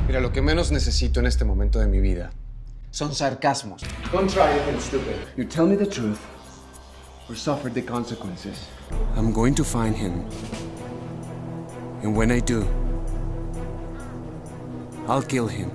Mira, lo que menos necesito en este momento de mi vida son sarcasmos. Don't try anything stupid. You tell me the truth or suffer the consequences. I'm going to find him. And when I do, I'll kill him.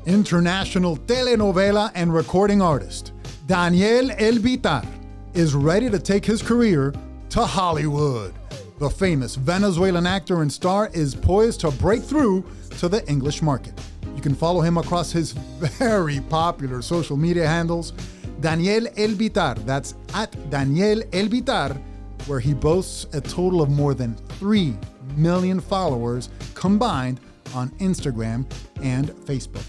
International telenovela and recording artist Daniel Elbittar is ready to take his career to Hollywood. The famous Venezuelan actor and star is poised to break through to the English market. You can follow him across his very popular social media handles, Daniel Elbittar, that's at Daniel Elbittar, where he boasts a total of more than 3 million followers combined on Instagram and Facebook.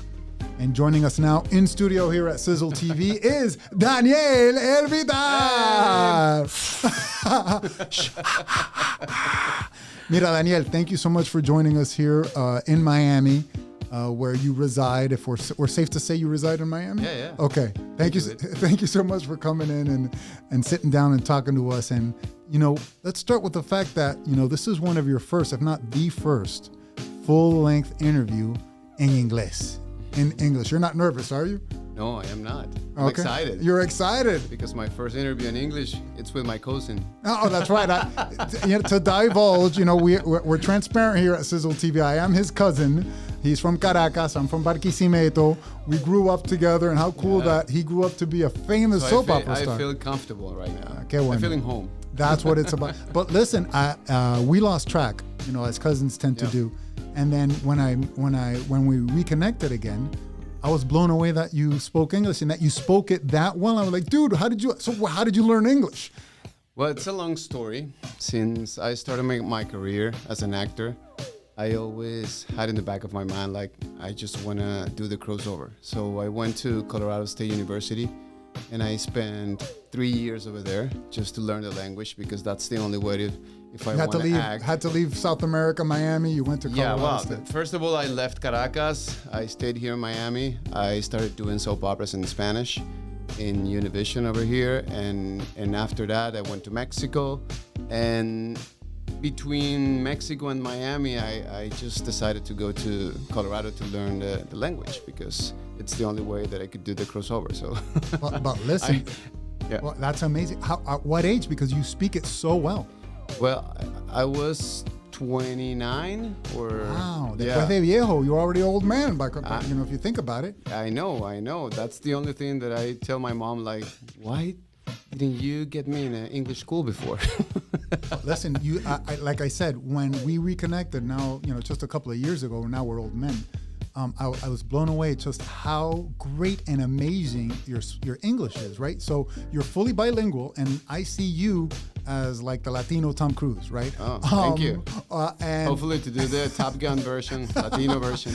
And joining us now in studio here at Xizzle TV is Daniel Elbittar. Mira, Daniel, thank you so much for joining us here in Miami, where you reside. If we're safe to say you reside in Miami? Yeah. Okay. Thank you so much for coming in and sitting down and talking to us. And, let's start with the fact that, this is one of your first, if not the first, full-length interview in English. In English. You're not nervous, are you? No, I am not. I'm excited. You're excited. Because my first interview in English, it's with my cousin. Oh, that's right. To divulge, we're transparent here at Xizzle TV. I am his cousin. He's from Caracas. I'm from Barquisimeto. We grew up together, and how cool that he grew up to be a famous soap opera star. I feel comfortable right now. Okay, well, I'm feeling home. That's what it's about. But listen, we lost track, as cousins tend to do. And then when we reconnected again, I was blown away that you spoke English and that you spoke it that well. I was like, dude, how did you learn English? Well, it's a long story. Since I started my career as an actor, I always had in the back of my mind, like, I just want to do the crossover. So I went to Colorado State University and I spent 3 years over there just to learn the language, because that's the only way to, if I want to act. Had to leave South America, Miami. You went to Colorado State. First of all, I left Caracas. I stayed here in Miami. I started doing soap operas in Spanish in Univision over here, and after that, I went to Mexico. And between Mexico and Miami, I just decided to go to Colorado to learn the language, because it's the only way that I could do the crossover. So, but listen, well, that's amazing. At what age? Because you speak it so well. Well, I was 29 or... Wow, después de viejo, you're already an old man, if you think about it. I know. That's the only thing that I tell my mom, like, why didn't you get me in an English school before? Listen, like I said, when we reconnected now, just a couple of years ago, now we're old men, I was blown away just how great and amazing your English is, right? So you're fully bilingual, and I see you as like the Latino Tom Cruise, right? Oh, thank you. And hopefully to do the Top Gun version, Latino version.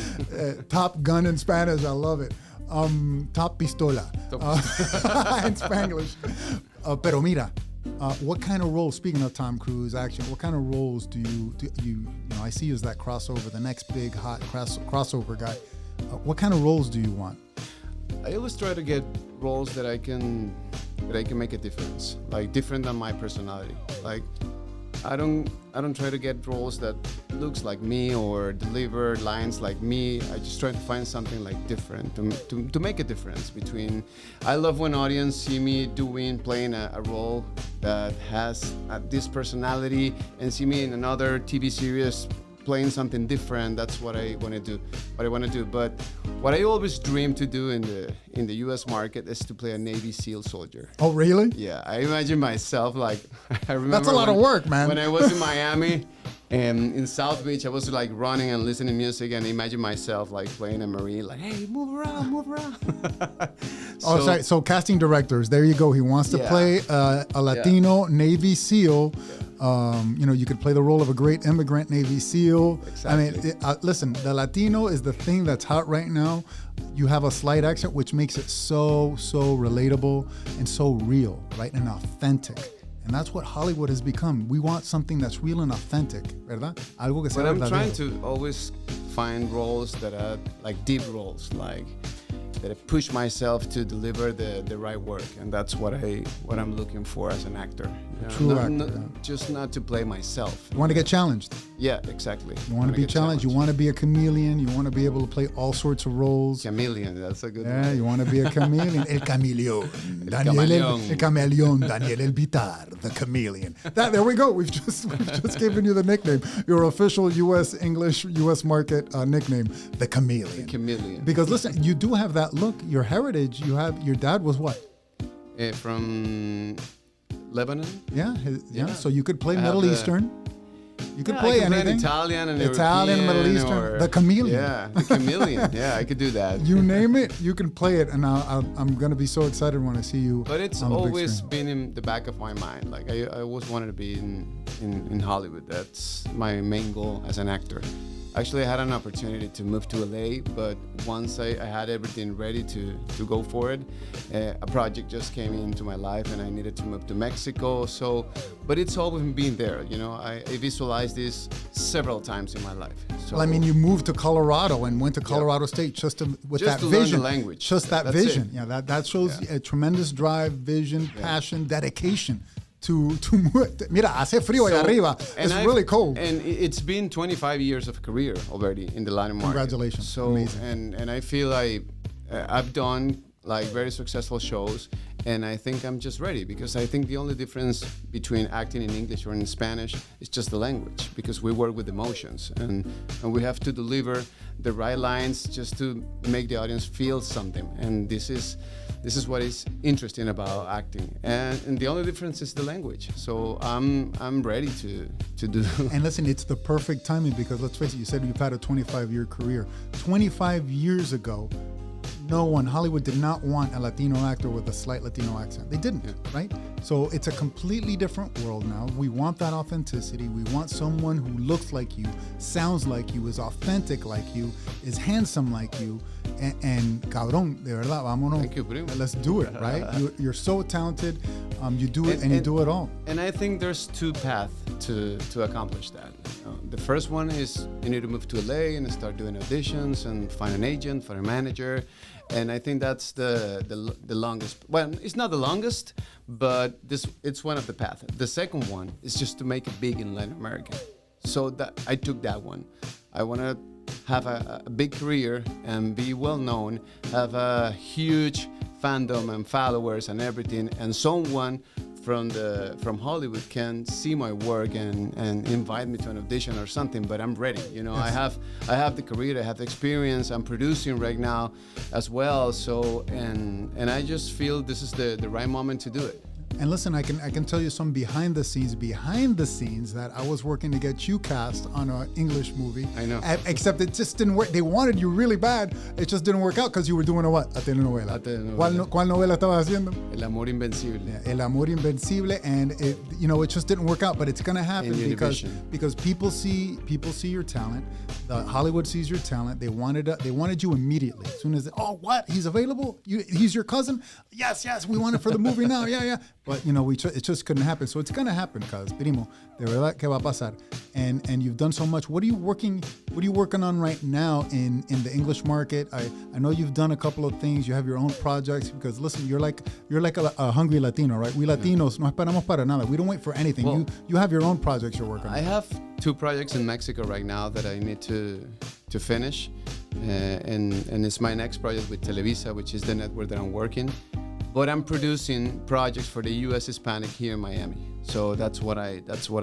Top Gun in Spanish, I love it. Top Pistola in Spanglish. Pero mira, what kind of roles, speaking of Tom Cruise action, what kind of roles do you I see you as that crossover, the next big hot crossover guy. What kind of roles do you want? I always try to get roles that I can make a difference, like different than my personality. Like I don't try to get roles that looks like me or deliver lines like me. I just try to find something like different to make a difference between. I love when audience see me playing a role that has this personality, and see me in another TV series playing something different. That's what I want to do. But what I always dream to do in the U.S. market is to play a Navy SEAL soldier. Oh, really? Yeah, I imagine myself like I remember. That's a lot of work, man. When I was in Miami and in South Beach, I was like running and listening to music, and imagine myself like playing a Marine, like, hey, move around. So casting directors, there you go. He wants to play a Latino Navy SEAL. You could play the role of a great immigrant Navy SEAL. Exactly. I mean, listen, the Latino is the thing that's hot right now. You have a slight accent, which makes it so relatable and so real, right? And authentic. And that's what Hollywood has become. We want something that's real and authentic, ¿verdad? Algo que sea But I'm verdadero. trying to always find roles that are like deep roles, like I push myself to deliver the right work, and that's what I'm looking for as an actor. You know? True actor, yeah. Just not to play myself. You want to get challenged. Yeah, exactly. You want to be challenged. You want to be a chameleon. You want to be able to play all sorts of roles. Chameleon, that's a good Yeah, one. you want to be a chameleon. El camaleón. El camaleón. Daniel Elbitar, the chameleon. There we go. We've just given you the nickname. Your official U.S. English, U.S. market nickname, the chameleon. The chameleon. Because listen, you do have that look. Your heritage, your dad was what? From Lebanon. Yeah, Yeah. So you could play I Middle have the- Eastern. You could Yeah, play I can anything. Italian and Italian, European, Middle Eastern, or- the chameleon. Yeah, the chameleon. Yeah, I could do that. You name it, you can play it, and I'm gonna be so excited when I see you. But it's on the big always screen. been in the back of my mind. Like I always wanted to be in Hollywood. That's my main goal as an actor. Actually, I had an opportunity to move to LA, but once I had everything ready to go for it, a project just came into my life and I needed to move to Mexico. So, but it's always been there. You know, I visualized this several times in my life. So, Well, I mean, you moved to Colorado and went to Colorado State with Just that to learn vision. the language. Just that That's vision. it. Yeah, that shows a tremendous drive, vision, passion, dedication to mira, hace frío allá arriba. It's really cold. And it's been 25 years of career already in the Latin market. Congratulations. So, Amazing. and I feel like I've done like very successful shows, and I think I'm just ready, because I think the only difference between acting in English or in Spanish is just the language, because we work with emotions and we have to deliver the right lines just to make the audience feel something. And this is what is interesting about acting, and the only difference is the language. So I'm ready to do. And listen, it's the perfect timing, because let's face it, you said you've had a 25-year career. 25 years ago, Hollywood did not want a Latino actor with a slight Latino accent. They didn't, right? So it's a completely different world now. We want that authenticity. We want someone who looks like you, sounds like you, is authentic like you, is handsome like you. And cabrón, de verdad, vámonos. Thank you, primo. Let's do it, right? You're so talented. You do it, and you do it all. And I think there's two paths to accomplish that. The first one is you need to move to LA and start doing auditions and find an agent, find a manager. And I think that's the longest. Well, it's not the longest, but it's one of the paths. The second one is just to make it big in Latin America. So that I took that one. I want to have a big career and be well known, have a huge fandom and followers and everything, and someone from Hollywood can see my work and invite me to an audition or something. But I'm ready. You know, Yes. I have the career, I have the experience. I'm producing right now as well. So and I just feel this is the right moment to do it. And listen, I can tell you some behind the scenes that I was working to get you cast on an English movie. I know. Except it just didn't work. They wanted you really bad. It just didn't work out because you were doing a telenovela. A telenovela. ¿Cuál novela estabas haciendo? El amor invencible. El Amor Invencible, and it just didn't work out, but it's gonna happen In because people see your talent. Hollywood sees your talent. They wanted you immediately. As soon as what? He's available? He's your cousin? Yes, we want it for the movie now. Yeah. But it just couldn't happen. So it's gonna happen, cuz primo, de verdad que va a pasar. And you've done so much. What are you working on right now in the English market? I know you've done a couple of things. You have your own projects, because listen, you're like a hungry Latino, right? We Latinos no esperamos para nada. We don't wait for anything. Well, you have your own projects you're working on. I have 2 projects in Mexico right now that I need to finish, and it's my next project with Televisa, which is the network that I'm working. But I'm producing projects for the U.S. Hispanic here in Miami. So that's what I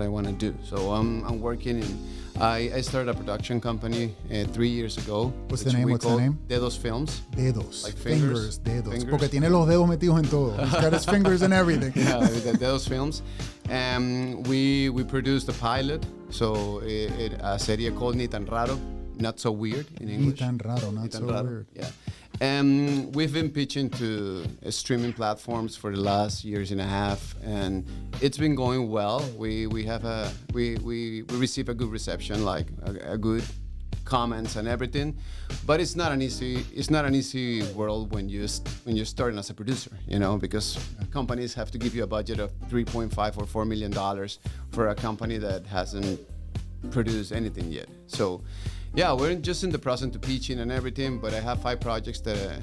want to do. So I'm working I started a production company 3 years ago. What's the name? Dedos Films. Dedos. Like fingers. Dedos. Fingers. Porque tiene los dedos metidos en todo. He's got his fingers and everything. Yeah, with the Dedos Films. We produced a pilot. So a serie called Ni Tan Raro, Not So Weird in English. Ni tan raro, not Ni tan so raro, weird. Yeah. We've been pitching to streaming platforms for the last years and a half, and it's been going well. We receive a good reception, like a good comments and everything, but it's not an easy world when you're starting as a producer, because companies have to give you a budget of $3.5 or $4 million for a company that hasn't produced anything yet. So Yeah, we're just in the process of pitching and everything, but I have 5 projects to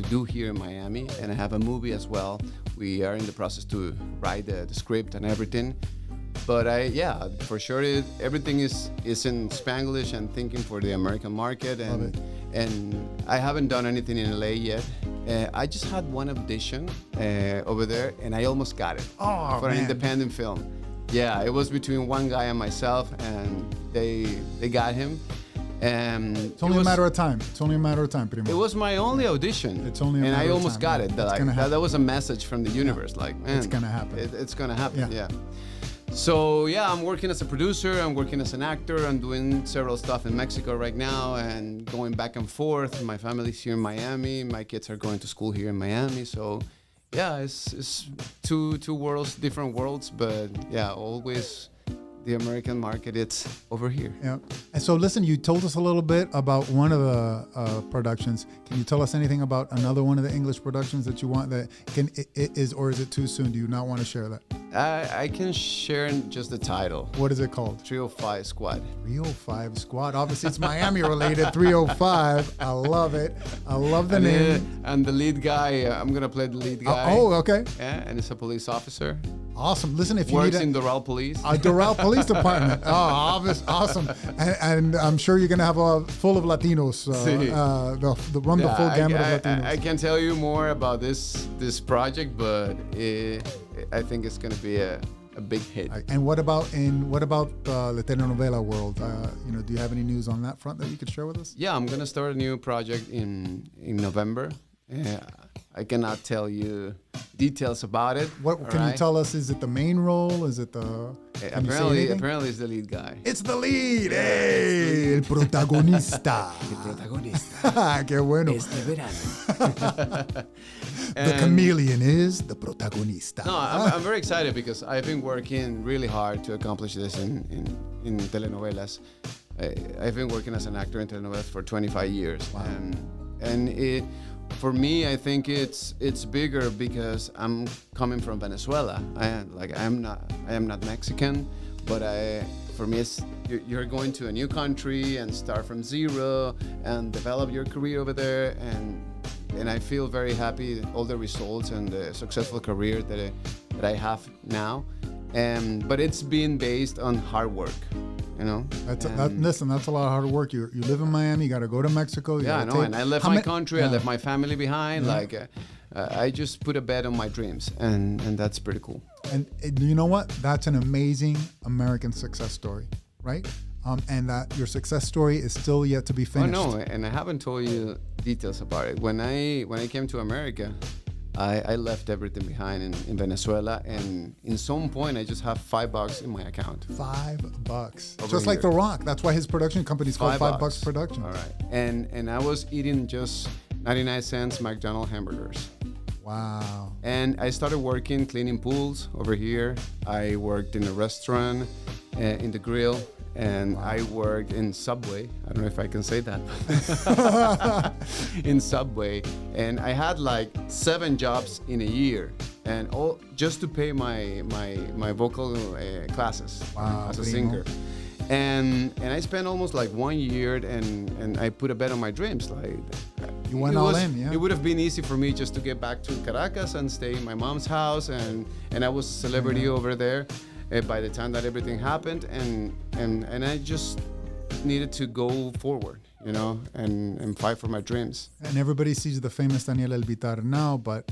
do here in Miami, and I have a movie as well. We are in the process to write the script and everything. But for sure, everything is in Spanglish and thinking for the American market, and I haven't done anything in LA yet. I just had one audition over there, and I almost got it for an independent film. Yeah, it was between one guy and myself, and they got him. It's only a matter of time. It's only a matter of time, pretty much. It was my only audition. It's only a matter of time. And I almost got it. That was a message from the universe. Like, man, it's gonna happen. It's gonna happen. Yeah. So I'm working as a producer. I'm working as an actor. I'm doing several stuff in Mexico right now, and going back and forth. My family's here in Miami. My kids are going to school here in Miami. So it's two worlds, different worlds, but always. The American market, it's over here. Yeah. And so, listen, you told us a little bit about one of the productions. Can you tell us anything about another one of the English productions that you want or is it too soon? Do you not want to share that? I can share just the title. What is it called? 305 Squad. 305 Squad. Obviously, it's Miami related. 305. I love it. I love the name. And the lead guy, I'm going to play the lead guy. Okay. Yeah, and it's a police officer. Awesome. Listen, if you works in Doral Police. Doral Police Department. Awesome. And I'm sure you're gonna have a full of Latinos. The full gamut of Latinos. I can't tell you more about this project, but I think it's gonna be a big hit. And what about the telenovela world? Do you have any news on that front that you could share with us? Yeah, I'm gonna start a new project in November. I cannot tell you details about it. What can you tell us? Is it the main role? Is it the? Apparently, it's the lead guy. It's the lead. Hey, el protagonista. El protagonista. Qué bueno. Este verano. The chameleon is the protagonista. No, I'm very excited because I've been working really hard to accomplish this in telenovelas. I've been working as an actor in telenovelas for 25 years. Wow. And for me, I think it's bigger because I'm coming from Venezuela. I am not Mexican, but for me, you're going to a new country and start from zero and develop your career over there, and I feel very happy all the results and the successful career that I have now. But it's been based on hard work. Listen, that's a lot of hard work. You live in Miami, you got to go to Mexico. And I left my country, I left my family behind. I just put a bet on my dreams, and that's pretty cool. And you know what? That's an amazing American success story, right? And that your success story is still yet to be finished. Oh no, and I haven't told you details about it. When I came to America, I left everything behind in Venezuela, and in some point I just have $5 in my account. $5, just like The Rock. That's why his production company is called $5 Productions. All right, and I was eating just 99-cent McDonald's hamburgers. Wow. And I started working cleaning pools over here. I worked in a restaurant, in the grill. And I worked in Subway. I don't know if I can say that. In Subway. And I had like 7 jobs in a year. And all just to pay my vocal classes as a singer. And I spent almost like 1 year, and I put a bet on my dreams. Like you went all in, yeah. It would have been easy for me just to get back to Caracas and stay in my mom's house, and I was a celebrity over there. By the time that everything happened, and I just needed to go forward, and fight for my dreams. And everybody sees the famous Daniel Elbitar now, but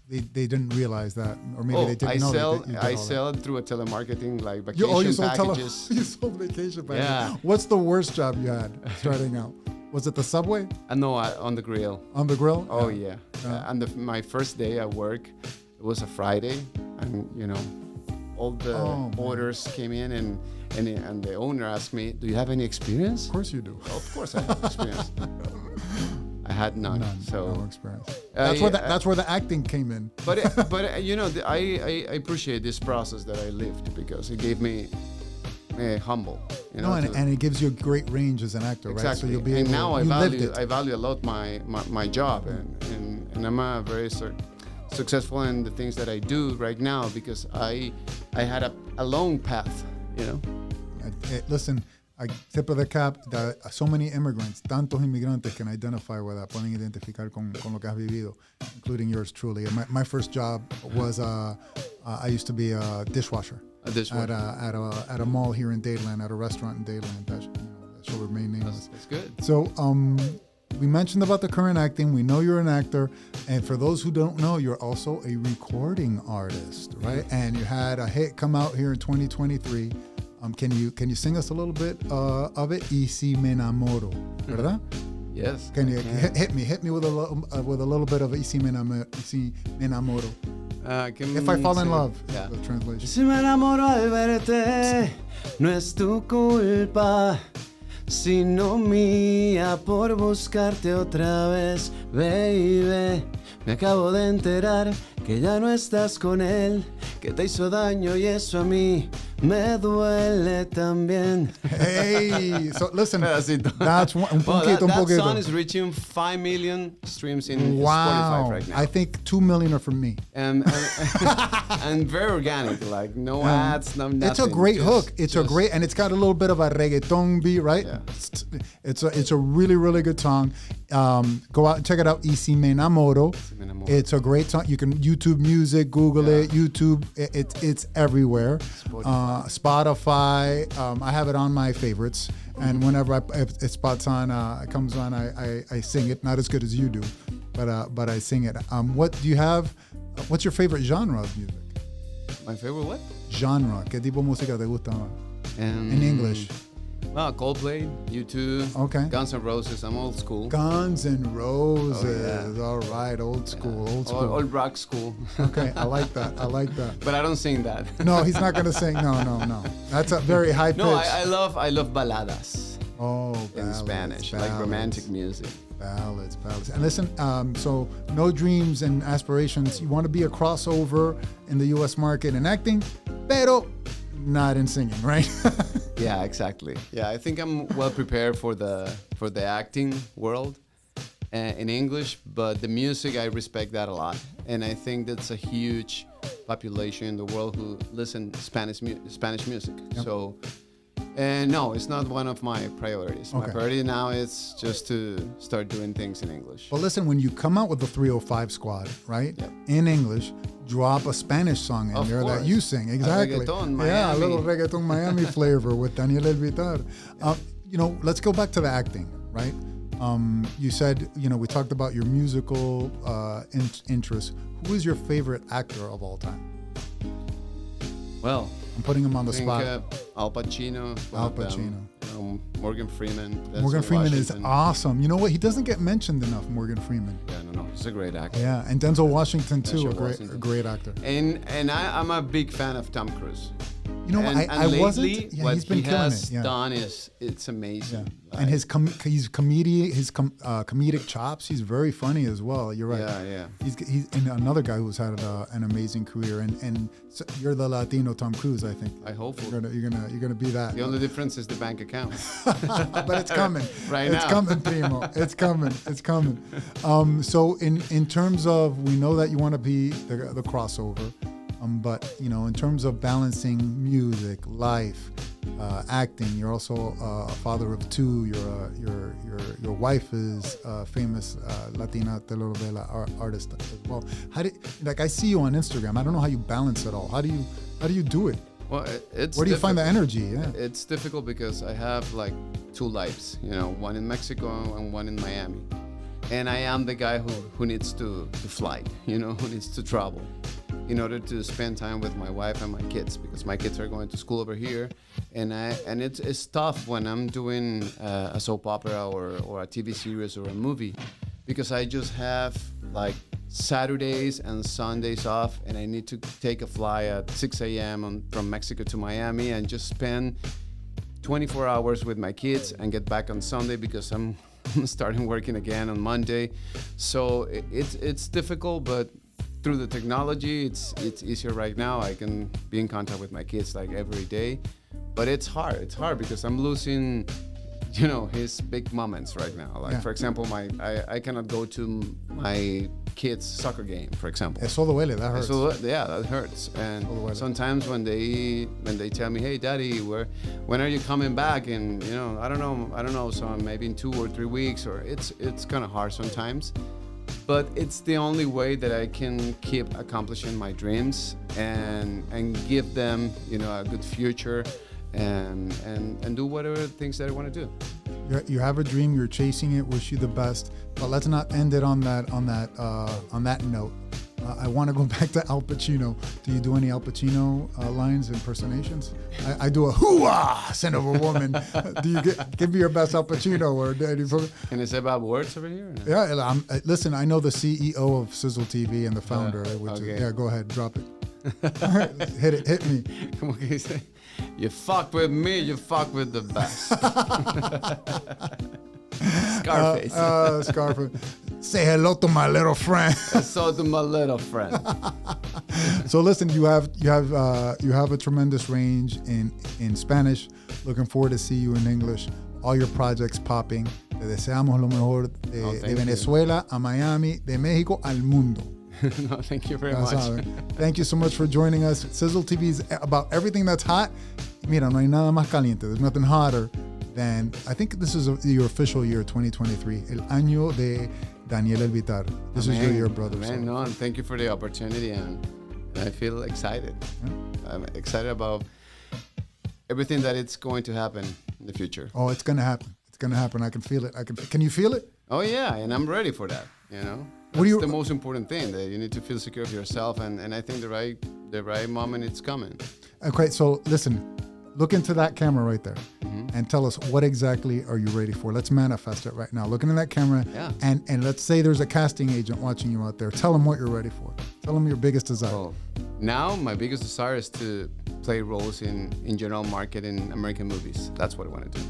they didn't realize that, or maybe they didn't know. I sell it through a telemarketing, like vacation packages. You sold vacation packages. Yeah. What's the worst job you had starting out? Was it the Subway? No, on the grill. On the grill? Oh yeah. And my first day at work, it was a Friday, and all the orders came in, and the owner asked me, "Do you have any experience?" Of course you do. Of course I have experience. I had none. So no experience. That's where the acting came in. But I appreciate this process that I lived because it gave me humble. And it gives you a great range as an actor, exactly. Right? So you'll be and now I value a lot my job, and I'm a very successful in the things that I do right now because I had a long path, Listen, tip of the cap, so many immigrants, tantos inmigrantes can identify with that, pueden identificar con lo que has vivido, including yours truly. My first job was, I used to be a dishwasher. A dishwasher. At a mall here in Dadeland, at a restaurant in Dadeland. That's what our main name is. That's good. So, we mentioned about the current acting. We know you're an actor, and for those who don't know, you're also a recording artist, right? And you had a hit come out here in 2023. Can you sing us a little bit of it? Y si me enamoro, ¿verdad? Yes. Can you hit me with a little bit of Y si me enamoro? If I fall in love, the translation. Si me enamoro al verte, no es tu culpa, sino mía por buscarte otra vez, baby. Me acabo de enterar que ya no estás con él, que te hizo daño y eso a mí me duele también. Hey, so listen, Pedacito. that's un poquito, that un poquito. song is reaching 5 million streams in Wow, Spotify right now. I think 2 million are from me. And very organic, like no ads, no nothing. It's a great hook. It's great, and it's got a little bit of a reggaeton beat, right? Yeah. It's a really, really good song. Go out and check it out. Y si me enamoro. It's a great song. You can YouTube Music, Google it, YouTube. It's everywhere. Spotify. I have it on my favorites, and whenever it spots on, it comes on, I sing it. Not as good as you do, but I sing it. What do you have? What's your favorite genre of music? My favorite what? Genre. ¿Qué tipo de música te gusta más? In English. Well, Coldplay, U2, Okay. Guns N' Roses. I'm old school. Guns N' Roses. Oh, yeah. All right, old school, old school. Old rock school. Okay, I like that. But I don't sing that. No, he's not gonna sing. No. That's a very high pitch. No, I love baladas. Oh, In ballads, Spanish, ballads, like romantic music. Ballads. And listen, so no dreams and aspirations. You want to be a crossover in the U.S. market in acting, pero not in singing, right? Yeah, exactly. Yeah, I think I'm well prepared for the acting world in English, but the music, I respect that a lot, and I think that's a huge population in the world who listen Spanish music. Yep. So, no, it's not one of my priorities. Okay. My priority now is just to start doing things in English. Well, listen, when you come out with the 305 Squad, right, Yep. in English, drop a Spanish song in Of there course. that you sing. Exactly. reggaeton, Yeah, a Miami. little reggaeton Miami flavor with Daniel Elbittar. Let's go back to the acting, right? You said, we talked about your musical interests. Who is your favorite actor of all time? Well, I'm putting him on the I think spot. Al Pacino. Al one of them. Pacino. Morgan Freeman. Morgan Denzel Freeman is Washington. awesome. You know what? He doesn't get mentioned enough, Morgan Freeman. Yeah, no, he's a great actor. Yeah, and Denzel Washington too, Denzel a Washington. great actor. And I'm a big fan of Tom Cruise. You know, and I lately, wasn't. Yeah, what he's been he killing has it. Yeah. done it's amazing. Yeah. Like, And his comedic chops, he's very funny as well. You're right. Yeah. He's and another guy who's had an amazing career. And so you're the Latino Tom Cruise, I think. I hope You're gonna be that. the only difference is the bank account. But it's coming. Right it's now. coming, Primo. It's coming. So in terms of, we know that you want to be the crossover, but in terms of balancing music, life, acting, you're also a father of two. Your wife is a famous Latina telenovela artist as well. I see you on Instagram. I don't know how you balance it all. How do you do it? Well, it's Where do you find the energy? Yeah. It's difficult because I have like two lives, one in Mexico and one in Miami. And I am the guy who needs to fly, who needs to travel in order to spend time with my wife and my kids, because my kids are going to school over here. And it's tough when I'm doing a soap opera or a TV series or a movie, because I just have like Saturdays and Sundays off, and I need to take a fly at 6 a.m. from Mexico to Miami and just spend 24 hours with my kids and get back on Sunday because I'm starting working again on Monday. So it's difficult, but through the technology, it's easier right now. I can be in contact with my kids like every day, but it's hard. It's hard because I'm losing his big moments right now. Like, Yeah. for example, I cannot go to my kids' soccer game, for example. Eso duele, that hurts. So, yeah, that hurts. And duele. sometimes when they tell me, hey, Daddy, when are you coming back? And I don't know, so maybe in 2 or 3 weeks, or it's kind of hard sometimes. But it's the only way that I can keep accomplishing my dreams and give them, a good future and do whatever things that I want to do. You have a dream, you're chasing it, wish you the best. But let's not end it on that note. I want to go back to Al Pacino. Do you do any Al Pacino lines, impersonations? I do a hoo-ah, son of a woman. Do you give me your best Al Pacino? Or Can I say bad words over here? No? Yeah, listen, I know the CEO of Xizzle TV and the founder. Okay. Yeah, go ahead, drop it. Hit me. Como que dice, you fuck with me, you fuck with the best. Scarface. Scarface. Say hello to my little friend. So to my little friend. So listen, you have a tremendous range in Spanish. Looking forward to see you in English. All your projects popping. Te deseamos lo mejor de Venezuela a Miami, de México al mundo. No, thank you very much. Thank you so much for joining us. Xizzle TV is about everything that's hot. Mira, no hay nada más caliente. There's nothing hotter than, I think this is your official year, 2023. El año de Daniel Elbitar. This is your year, brother. Man, no, and thank you for the opportunity, and I feel excited. Yeah. I'm excited about everything that it's going to happen in the future. Oh, it's going to happen. It's going to happen. I can feel it. Can you feel it? Oh, yeah, and I'm ready for that, That's the most important thing, that you need to feel secure of yourself, and I think the right moment it's coming. Okay, so listen, look into that camera right there and tell us, what exactly are you ready for? Let's manifest it right now. Look into that camera, and let's say there's a casting agent watching you out there. Tell them what you're ready for. Tell them your biggest desire. Well, now my biggest desire is to play roles in general market in American movies. That's what I want to do.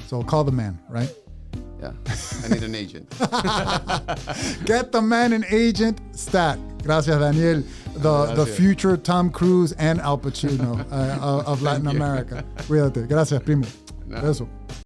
So call the man, right? Yeah, I need an agent. Get the man an agent stat. Gracias, Daniel. The future Tom Cruise and Al Pacino of Latin America. Cuídate. Gracias, primo. No. Beso.